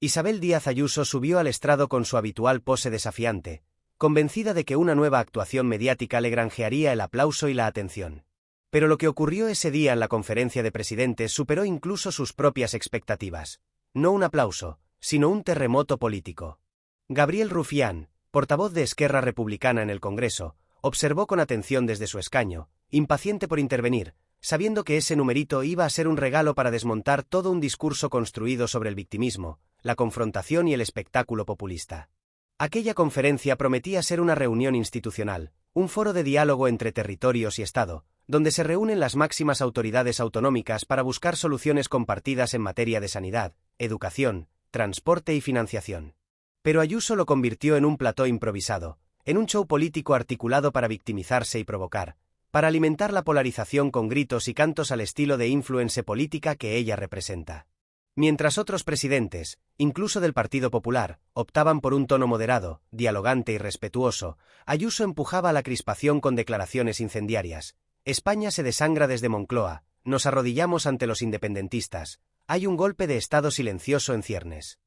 Isabel Díaz Ayuso subió al estrado con su habitual pose desafiante, convencida de que una nueva actuación mediática le granjearía el aplauso y la atención. Pero lo que ocurrió ese día en la conferencia de presidentes superó incluso sus propias expectativas. No un aplauso, sino un terremoto político. Gabriel Rufián, portavoz de Esquerra Republicana en el Congreso, observó con atención desde su escaño, impaciente por intervenir, sabiendo que ese numerito iba a ser un regalo para desmontar todo un discurso construido sobre el victimismo, la confrontación y el espectáculo populista. Aquella conferencia prometía ser una reunión institucional, un foro de diálogo entre territorios y Estado, donde se reúnen las máximas autoridades autonómicas para buscar soluciones compartidas en materia de sanidad, educación, transporte y financiación. Pero Ayuso lo convirtió en un plató improvisado, en un show político articulado para victimizarse y provocar, para alimentar la polarización con gritos y cantos al estilo de influence política que ella representa. Mientras otros presidentes, incluso del Partido Popular, optaban por un tono moderado, dialogante y respetuoso, Ayuso empujaba a la crispación con declaraciones incendiarias. España se desangra desde Moncloa, nos arrodillamos ante los independentistas, hay un golpe de Estado silencioso en ciernes.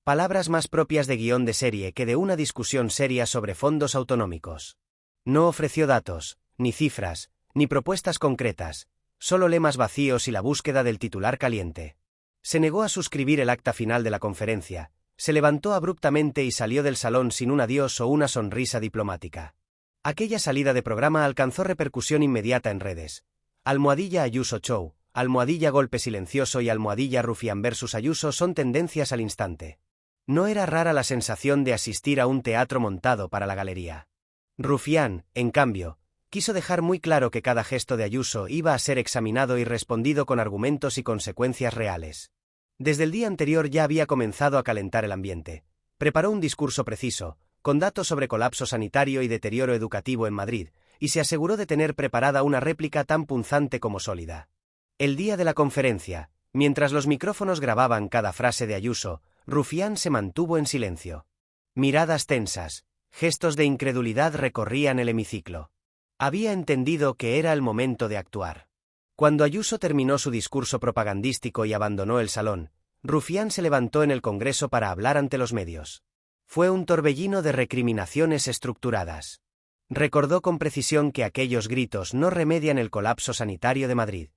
Palabras más propias de guión de serie que de una discusión seria sobre fondos autonómicos. No ofreció datos, ni cifras, ni propuestas concretas, solo lemas vacíos y la búsqueda del titular caliente. Se negó a suscribir el acta final de la conferencia, se levantó abruptamente y salió del salón sin un adiós o una sonrisa diplomática. Aquella salida de programa alcanzó repercusión inmediata en redes. Almohadilla Ayuso Show, almohadilla golpe silencioso y almohadilla Rufián versus Ayuso son tendencias al instante. No era rara la sensación de asistir a un teatro montado para la galería. Rufián, en cambio, quiso dejar muy claro que cada gesto de Ayuso iba a ser examinado y respondido con argumentos y consecuencias reales. Desde el día anterior ya había comenzado a calentar el ambiente. Preparó un discurso preciso, con datos sobre colapso sanitario y deterioro educativo en Madrid, y se aseguró de tener preparada una réplica tan punzante como sólida. El día de la conferencia, mientras los micrófonos grababan cada frase de Ayuso, Rufián se mantuvo en silencio. Miradas tensas, gestos de incredulidad recorrían el hemiciclo. Había entendido que era el momento de actuar. Cuando Ayuso terminó su discurso propagandístico y abandonó el salón, Rufián se levantó en el Congreso para hablar ante los medios. Fue un torbellino de recriminaciones estructuradas. Recordó con precisión que aquellos gritos no remedian el colapso sanitario de Madrid.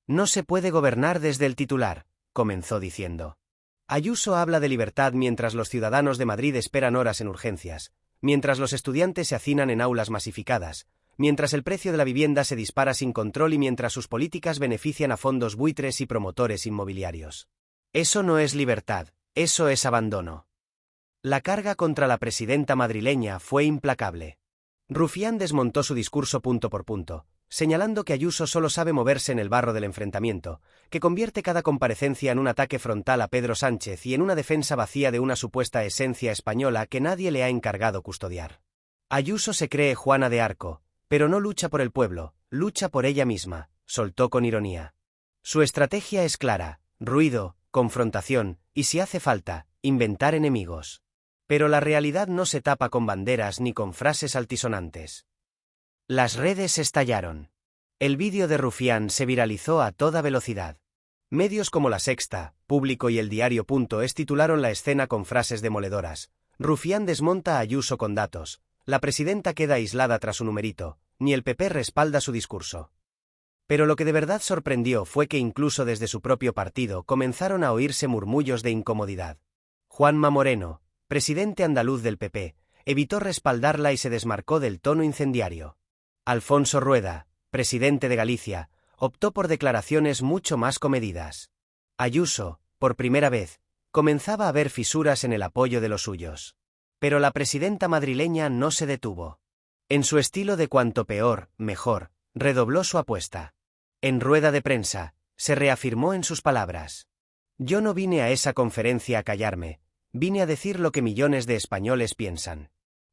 No se puede gobernar desde el titular, comenzó diciendo. Ayuso habla de libertad mientras los ciudadanos de Madrid esperan horas en urgencias, mientras los estudiantes se hacinan en aulas masificadas, mientras el precio de la vivienda se dispara sin control y mientras sus políticas benefician a fondos buitres y promotores inmobiliarios. Eso no es libertad, eso es abandono. La carga contra la presidenta madrileña fue implacable. Rufián desmontó su discurso punto por punto, señalando que Ayuso solo sabe moverse en el barro del enfrentamiento, que convierte cada comparecencia en un ataque frontal a Pedro Sánchez y en una defensa vacía de una supuesta esencia española que nadie le ha encargado custodiar. Ayuso se cree Juana de Arco, pero no lucha por el pueblo, lucha por ella misma, soltó con ironía. Su estrategia es clara, ruido, confrontación, y si hace falta, inventar enemigos. Pero la realidad no se tapa con banderas ni con frases altisonantes. Las redes estallaron. El vídeo de Rufián se viralizó a toda velocidad. Medios como La Sexta, Público y El Diario.es titularon la escena con frases demoledoras. Rufián desmonta a Ayuso con datos. La presidenta queda aislada tras su numerito, ni el PP respalda su discurso. Pero lo que de verdad sorprendió fue que incluso desde su propio partido comenzaron a oírse murmullos de incomodidad. Juanma Moreno, presidente andaluz del PP, evitó respaldarla y se desmarcó del tono incendiario. Alfonso Rueda, presidente de Galicia, optó por declaraciones mucho más comedidas. Ayuso, por primera vez, comenzaba a ver fisuras en el apoyo de los suyos. Pero la presidenta madrileña no se detuvo. En su estilo de cuanto peor, mejor, redobló su apuesta. En rueda de prensa, se reafirmó en sus palabras. Yo no vine a esa conferencia a callarme, vine a decir lo que millones de españoles piensan.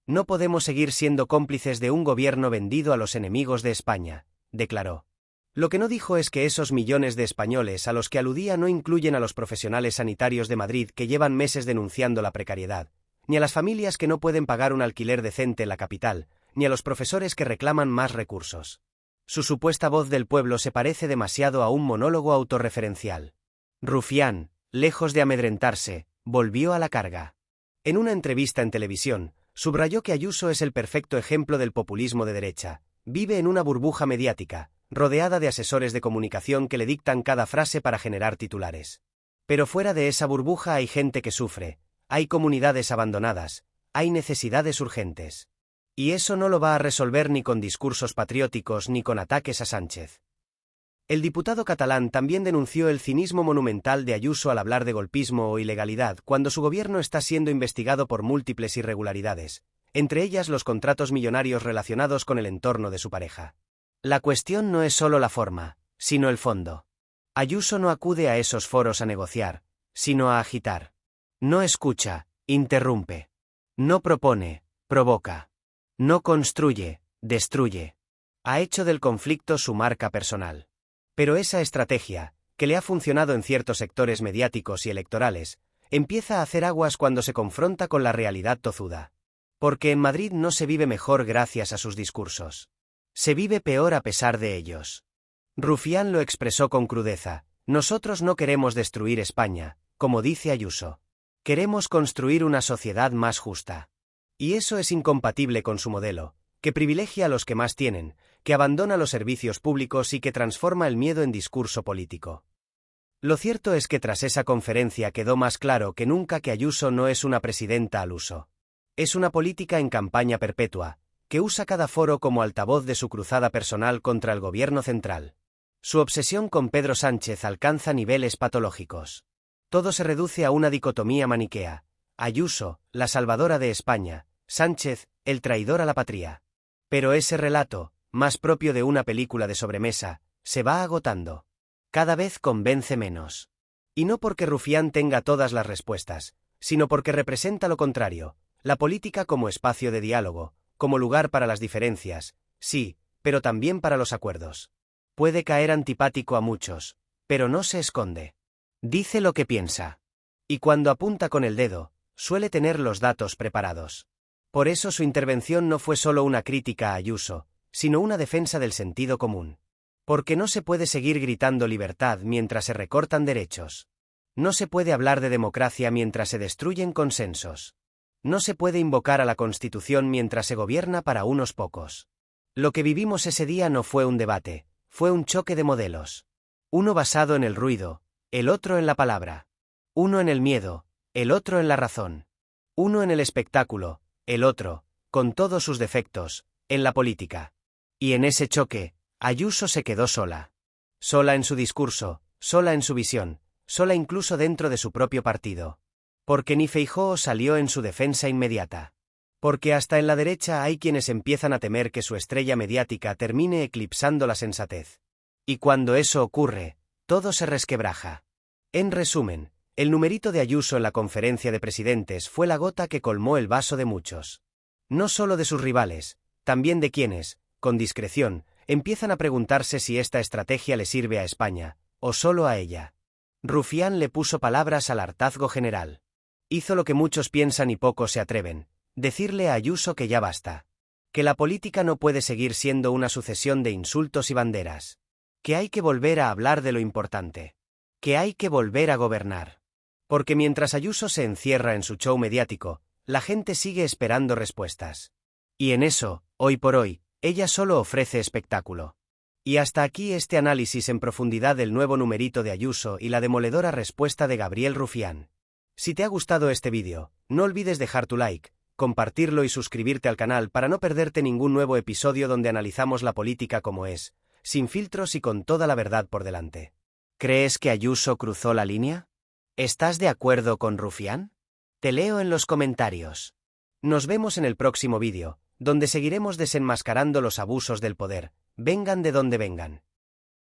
No podemos seguir siendo cómplices de un gobierno vendido a los enemigos de España, declaró. Lo que no dijo es que esos millones de españoles a los que aludía no incluyen a los profesionales sanitarios de Madrid que llevan meses denunciando la precariedad, ni a las familias que no pueden pagar un alquiler decente en la capital, ni a los profesores que reclaman más recursos. Su supuesta voz del pueblo se parece demasiado a un monólogo autorreferencial. Rufián, lejos de amedrentarse, volvió a la carga. En una entrevista en televisión, subrayó que Ayuso es el perfecto ejemplo del populismo de derecha. Vive en una burbuja mediática, rodeada de asesores de comunicación que le dictan cada frase para generar titulares. Pero fuera de esa burbuja hay gente que sufre, hay comunidades abandonadas, hay necesidades urgentes. Y eso no lo va a resolver ni con discursos patrióticos ni con ataques a Sánchez. El diputado catalán también denunció el cinismo monumental de Ayuso al hablar de golpismo o ilegalidad cuando su gobierno está siendo investigado por múltiples irregularidades, entre ellas los contratos millonarios relacionados con el entorno de su pareja. La cuestión no es solo la forma, sino el fondo. Ayuso no acude a esos foros a negociar, sino a agitar. No escucha, interrumpe. No propone, provoca. No construye, destruye. Ha hecho del conflicto su marca personal. Pero esa estrategia, que le ha funcionado en ciertos sectores mediáticos y electorales, empieza a hacer aguas cuando se confronta con la realidad tozuda. Porque en Madrid no se vive mejor gracias a sus discursos. Se vive peor a pesar de ellos. Rufián lo expresó con crudeza: nosotros no queremos destruir España, como dice Ayuso. Queremos construir una sociedad más justa. Y eso es incompatible con su modelo, que privilegia a los que más tienen, que abandona los servicios públicos y que transforma el miedo en discurso político. Lo cierto es que tras esa conferencia quedó más claro que nunca que Ayuso no es una presidenta al uso. Es una política en campaña perpetua, que usa cada foro como altavoz de su cruzada personal contra el gobierno central. Su obsesión con Pedro Sánchez alcanza niveles patológicos. Todo se reduce a una dicotomía maniquea: Ayuso, la salvadora de España; Sánchez, el traidor a la patria. Pero ese relato, más propio de una película de sobremesa, se va agotando. Cada vez convence menos. Y no porque Rufián tenga todas las respuestas, sino porque representa lo contrario: la política como espacio de diálogo, como lugar para las diferencias, sí, pero también para los acuerdos. Puede caer antipático a muchos, pero no se esconde. Dice lo que piensa. Y cuando apunta con el dedo, suele tener los datos preparados. Por eso su intervención no fue solo una crítica a Ayuso, sino una defensa del sentido común. Porque no se puede seguir gritando libertad mientras se recortan derechos. No se puede hablar de democracia mientras se destruyen consensos. No se puede invocar a la Constitución mientras se gobierna para unos pocos. Lo que vivimos ese día no fue un debate, fue un choque de modelos. Uno basado en el ruido, el otro en la palabra. Uno en el miedo, el otro en la razón. Uno en el espectáculo, el otro, con todos sus defectos, en la política. Y en ese choque, Ayuso se quedó sola. Sola en su discurso, sola en su visión, sola incluso dentro de su propio partido. Porque ni Feijóo salió en su defensa inmediata. Porque hasta en la derecha hay quienes empiezan a temer que su estrella mediática termine eclipsando la sensatez. Y cuando eso ocurre, todo se resquebraja. En resumen, el numerito de Ayuso en la conferencia de presidentes fue la gota que colmó el vaso de muchos. No solo de sus rivales, también de quienes, con discreción, empiezan a preguntarse si esta estrategia le sirve a España, o solo a ella. Rufián le puso palabras al hartazgo general. Hizo lo que muchos piensan y pocos se atreven: decirle a Ayuso que ya basta. Que la política no puede seguir siendo una sucesión de insultos y banderas. Que hay que volver a hablar de lo importante. Que hay que volver a gobernar. Porque mientras Ayuso se encierra en su show mediático, la gente sigue esperando respuestas. Y en eso, hoy por hoy, ella solo ofrece espectáculo. Y hasta aquí este análisis en profundidad del nuevo numerito de Ayuso y la demoledora respuesta de Gabriel Rufián. Si te ha gustado este vídeo, no olvides dejar tu like, compartirlo y suscribirte al canal para no perderte ningún nuevo episodio donde analizamos la política como es, sin filtros y con toda la verdad por delante. ¿Crees que Ayuso cruzó la línea? ¿Estás de acuerdo con Rufián? Te leo en los comentarios. Nos vemos en el próximo vídeo, donde seguiremos desenmascarando los abusos del poder, vengan de donde vengan.